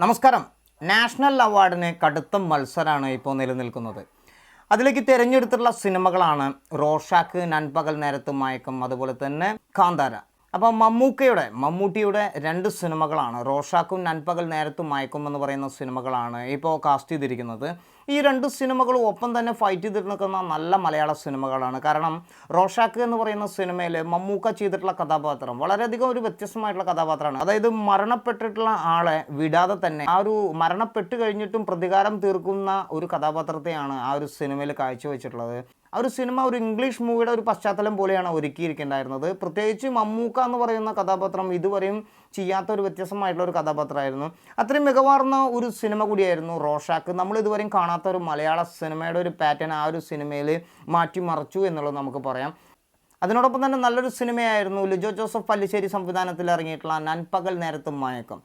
നമസ്കാരം. നാഷണൽ അവാർഡിന് കടുത്ത മത്സരമാണ് ഇപ്പോൾ നിലനിൽക്കുന്നത്. അതിലേക്ക് തിരഞ്ഞെടുത്തിട്ടുള്ള സിനിമകളാണ് റോഷാക്ക്, നൻപകൽ നേരത്ത് മയക്കം, അതുപോലെ തന്നെ കാന്താര. അപ്പോൾ മമ്മൂട്ടിയുടെ രണ്ട് സിനിമകളാണ് റോഷാക്കും നൻപകൽ നേരത്ത് മയക്കും എന്ന് പറയുന്ന സിനിമകളാണ് ഇപ്പോൾ കാസ്റ്റ് ചെയ്തിരിക്കുന്നത്. ഈ രണ്ട് സിനിമകളും ഒപ്പം തന്നെ ഫൈറ്റ് ചെയ്തിട്ട് നിൽക്കുന്ന നല്ല മലയാള സിനിമകളാണ്. കാരണം റോഷാക്ക് എന്ന് പറയുന്ന സിനിമയിൽ മമ്മൂക്ക ചെയ്തിട്ടുള്ള കഥാപാത്രം വളരെയധികം ഒരു വ്യത്യസ്തമായിട്ടുള്ള കഥാപാത്രമാണ്. അതായത് മരണപ്പെട്ടിട്ടുള്ള ആളെ വിടാതെ തന്നെ ആ ഒരു മരണപ്പെട്ട് കഴിഞ്ഞിട്ടും പ്രതികാരം തീർക്കുന്ന ഒരു കഥാപാത്രത്തെയാണ് ആ ഒരു സിനിമയിൽ കാഴ്ചവെച്ചിട്ടുള്ളത്. ആ ഒരു സിനിമ ഒരു ഇംഗ്ലീഷ് മൂവിയുടെ ഒരു പശ്ചാത്തലം പോലെയാണ് ഒരുക്കിയിരിക്കേണ്ടായിരുന്നത്. പ്രത്യേകിച്ച് മമ്മൂക്ക എന്ന് പറയുന്ന കഥാപാത്രം ഇതുവരെയും ചെയ്യാത്ത ഒരു വ്യത്യസ്തമായിട്ടുള്ള ഒരു കഥാപാത്രമായിരുന്നു. അത്രയും മികവാർന്ന ഒരു സിനിമ കൂടിയായിരുന്നു റോഷാക്ക്. നമ്മൾ ഇതുവരെയും കാണാത്ത ഒരു മലയാള സിനിമയുടെ ഒരു പാറ്റേൺ ആ ഒരു സിനിമയിൽ മാറ്റിമറിച്ചു എന്നുള്ളത് നമുക്ക് പറയാം. അതിനോടൊപ്പം തന്നെ നല്ലൊരു സിനിമയായിരുന്നു ലിജോ ജോസഫ് പല്ലിശ്ശേരി സംവിധാനത്തിൽ ഇറങ്ങിയിട്ടുള്ള നൻപകൽ നേരത്ത് മയക്കം.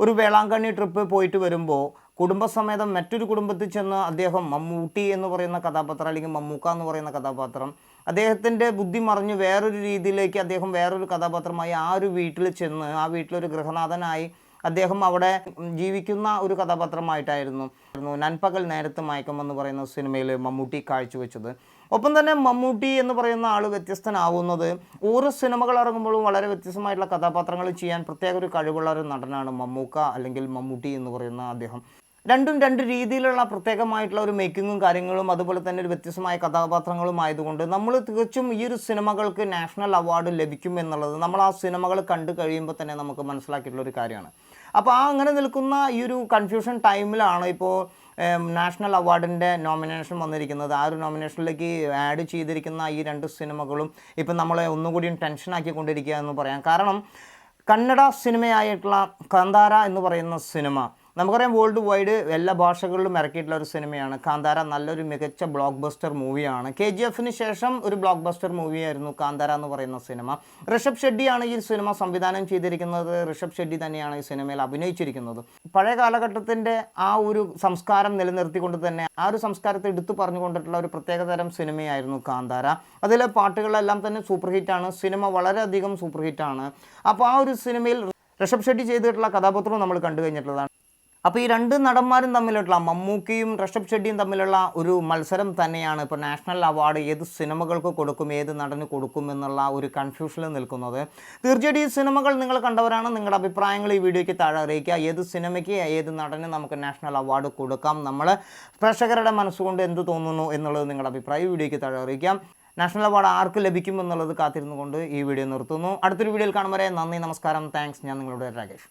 ഒരു വേളാങ്കണ്ണി ട്രിപ്പ് പോയിട്ട് വരുമ്പോൾ കുടുംബസമേതം മറ്റൊരു കുടുംബത്തിൽ ചെന്ന് അദ്ദേഹം മമ്മൂട്ടി എന്ന് പറയുന്ന കഥാപാത്രം, അല്ലെങ്കിൽ മമ്മൂക്ക എന്ന് പറയുന്ന കഥാപാത്രം, അദ്ദേഹത്തിൻ്റെ ബുദ്ധി മറിഞ്ഞ് വേറൊരു രീതിയിലേക്ക് അദ്ദേഹം വേറൊരു കഥാപാത്രമായി ആ ഒരു വീട്ടിൽ ചെന്ന് ആ വീട്ടിലൊരു ഗൃഹനാഥനായി അദ്ദേഹം അവിടെ ജീവിക്കുന്ന ഒരു കഥാപാത്രമായിട്ടായിരുന്നു നൻപകൽ നേരത്ത് മയക്കം എന്ന് പറയുന്ന സിനിമയിൽ മമ്മൂട്ടി കാഴ്ചവെച്ചത്. ഒപ്പം തന്നെ മമ്മൂട്ടി എന്ന് പറയുന്ന ആൾ വ്യത്യസ്തനാവുന്നത് ഓരോ സിനിമകൾ ഇറങ്ങുമ്പോഴും വളരെ വ്യത്യസ്തമായിട്ടുള്ള കഥാപാത്രങ്ങൾ ചെയ്യാൻ പ്രത്യേക ഒരു കഴിവുള്ള ഒരു നടനാണ് മമ്മൂക്ക, അല്ലെങ്കിൽ മമ്മൂട്ടി എന്ന് പറയുന്ന അദ്ദേഹം. രണ്ടും രണ്ട് രീതിയിലുള്ള പ്രത്യേകമായിട്ടുള്ള ഒരു മേക്കിങ്ങും കാര്യങ്ങളും അതുപോലെ തന്നെ ഒരു വ്യത്യസ്തമായ കഥാപാത്രങ്ങളും ആയതുകൊണ്ട് നമ്മൾ തികച്ചും ഈ ഒരു സിനിമകൾക്ക് നാഷണൽ അവാർഡ് ലഭിക്കും എന്നുള്ളത് നമ്മൾ ആ സിനിമകൾ കണ്ടു കഴിയുമ്പോൾ തന്നെ നമുക്ക് മനസ്സിലാക്കിയിട്ടുള്ള ഒരു കാര്യമാണ്. അപ്പോൾ അങ്ങനെ നിൽക്കുന്ന ഈ ഒരു കൺഫ്യൂഷൻ ടൈമിലാണ് ഇപ്പോൾ നാഷണൽ അവാർഡിൻ്റെ നോമിനേഷൻ വന്നിരിക്കുന്നത്. ആ ഒരു നോമിനേഷനിലേക്ക് ആഡ് ചെയ്തിരിക്കുന്ന ഈ രണ്ട് സിനിമകളും ഇപ്പം നമ്മളെ ഒന്നുകൂടിയും ടെൻഷനാക്കിക്കൊണ്ടിരിക്കുക എന്ന് പറയാം. കാരണം കന്നഡ സിനിമയായിട്ടുള്ള കാന്താര എന്ന് പറയുന്ന സിനിമ നമുക്കറിയാം വേൾഡ് വൈഡ് എല്ലാ ഭാഷകളിലും ഇറക്കിയിട്ടുള്ള ഒരു സിനിമയാണ്. കാന്താര നല്ലൊരു മികച്ച ബ്ലോക്ക് ബസ്റ്റർ മൂവിയാണ്. KGF ശേഷം ഒരു ബ്ലോക്ക് ബസ്റ്റർ മൂവിയായിരുന്നു കാന്താര എന്ന് പറയുന്ന സിനിമ. ഋഷഭ് ഷെഡ്ഡിയാണ് ഈ സിനിമ സംവിധാനം ചെയ്തിരിക്കുന്നത്. ഋഷഭ് ഷെഡ്ഡി തന്നെയാണ് ഈ സിനിമയിൽ അഭിനയിച്ചിരിക്കുന്നത്. പഴയ കാലഘട്ടത്തിൻ്റെ ആ ഒരു സംസ്കാരം നിലനിർത്തിക്കൊണ്ട് തന്നെ ആ ഒരു സംസ്കാരത്തെ എടുത്തു പറഞ്ഞുകൊണ്ടിട്ടുള്ള ഒരു പ്രത്യേകതരം സിനിമയായിരുന്നു കാന്താര. അതിലെ പാട്ടുകളെല്ലാം തന്നെ സൂപ്പർ ഹിറ്റാണ്. സിനിമ വളരെയധികം സൂപ്പർ ഹിറ്റാണ്. അപ്പോൾ ആ ഒരു സിനിമയിൽ ഋഷഭ് ഷെഡ്ഡി ചെയ്തിട്ടുള്ള കഥാപാത്രവും നമ്മൾ കണ്ടു കഴിഞ്ഞിട്ടുള്ളതാണ്. അപ്പോൾ ഈ രണ്ട് നടന്മാരും തമ്മിലുള്ള മമ്മൂക്കയും ഋഷഭ് ഷെഡ്ഡിയും തമ്മിലുള്ള ഒരു മത്സരം തന്നെയാണ് ഇപ്പോൾ നാഷണൽ അവാർഡ് ഏത് സിനിമകൾക്ക് കൊടുക്കും, ഏത് നടന് കൊടുക്കും എന്നുള്ള ഒരു കൺഫ്യൂഷനിൽ നിൽക്കുന്നത്. തീർച്ചയായിട്ടും ഈ സിനിമകൾ നിങ്ങൾ കണ്ടവരാണ്. നിങ്ങളുടെ അഭിപ്രായങ്ങൾ ഈ വീഡിയോയ്ക്ക് താഴെ അറിയിക്കുക. ഏത് സിനിമയ്ക്ക് ഏത് നടന് നമുക്ക് നാഷണൽ അവാർഡ് കൊടുക്കാം, നമ്മൾ പ്രേക്ഷകരുടെ മനസ്സുകൊണ്ട് എന്ത് തോന്നുന്നു എന്നുള്ളത് നിങ്ങളുടെ അഭിപ്രായം വീഡിയോയ്ക്ക് താഴെ അറിയിക്കാം. നാഷണൽ അവാർഡ് ആർക്ക് ലഭിക്കും എന്നുള്ളത് കാത്തിരുന്നുകൊണ്ട് ഈ വീഡിയോ നിർത്തുന്നു. അടുത്തൊരു വീഡിയോയിൽ കാണും വരെ നന്ദി, നമസ്കാരം, താങ്ക്സ്. ഞാൻ നിങ്ങളുടെ രാകേഷ്.